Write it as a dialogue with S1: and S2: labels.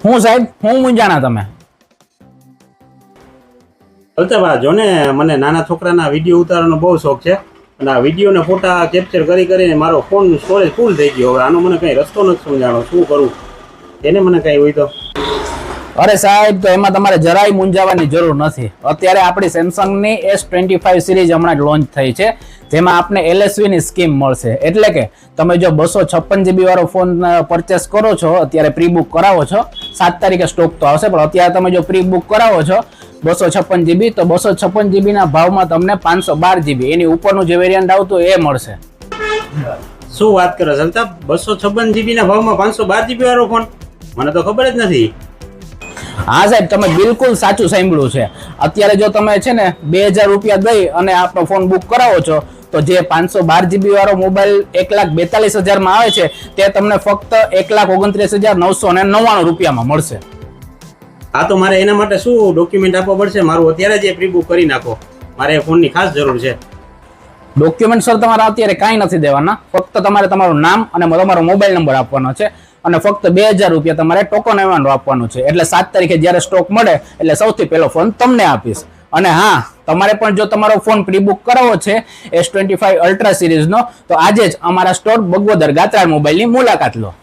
S1: હું સાહેબ હું મૂંઝાણા તમે?
S2: અલ્તાભા જો ને મને નાના છોકરાના વિડીયો ઉતારવાનો બહુ શોખ છે અને આ વિડીયો ને ફોટા કેપ્ચર કરીને મારો ફોન સ્ટોરેજ ફૂલ થઈ ગયો. હવે આનો મને કઈ રસ્તો નથી સમજાણો, શું કરું એને મને કઈ હોય તો.
S1: અરે સાહેબ, તો એમાં તમારે જરાય મૂંઝાવાની જરૂર નથી. અત્યારે આપણી સેમસંગની S25 સિરીઝ હમણાં જ લોન્ચ થઈ છે, જેમાં આપને LSV ની સ્કીમ મળશે. એટલે કે તમે જો 256 GB વાળો ફોન પરચેસ કરો છો, અત્યારે પ્રી બુક કરાવો છો, 7 તારીખે સ્ટોક તો આવશે, પણ અત્યારે તમે જો પ્રી બુક કરાવો છો 256 GB, તો 256 GB ના ભાવમાં તમને 512 GB એની ઉપરનું જે વેરિયન્ટ આવતું એ મળશે.
S2: શું વાત કરો અલ્તાફ, 256 GB ના ભાવમાં 512 GB વાળો ફોન? મને તો ખબર જ નથી.
S1: હા સાહેબ, તમે બિલકુલ સાચું સાંભળ્યું છે. અત્યારે જો તમે છે ને 2000 રૂપિયા દઈ અને આપણો ફોન બુક કરાવો છો, તો જે 512 GB વાળો મોબાઈલ 1,42,000 માં આવે છે, તે તમને ફક્ત 1,29,999 રૂપિયામાં મળશે.
S2: હા, તો મારે એના માટે શું ડોક્યુમેન્ટ આપવા પડશે? મારું અત્યારે જ પ્રી બુક કરી નાખો, મારે ફોનની ખાસ જરૂર છે.
S1: ડોક્યુમેન્ટ સર તમારે અત્યારે કાંઈ નથી દેવાના, ફક્ત તમારે તમારું નામ અને તમારો મોબાઈલ નંબર આપવાનો છે અને ફક્ત 2000 રૂપિયા તમારે ટોકન એમાઉન્ટ આપવાનું છે. એટલે 7 તારીખે જ્યારે સ્ટોક મળે એટલે સૌથી પહેલો ફોન તમને આપીશ. અને હા, તમારે પણ જો તમારો ફોન પ્રી બુક કરાવવો છે S25 અલ્ટ્રા સિરીઝનો, તો આજે જ અમારા સ્ટોર બગવદર ગાત્રાળ મોબાઈલની મુલાકાત લો.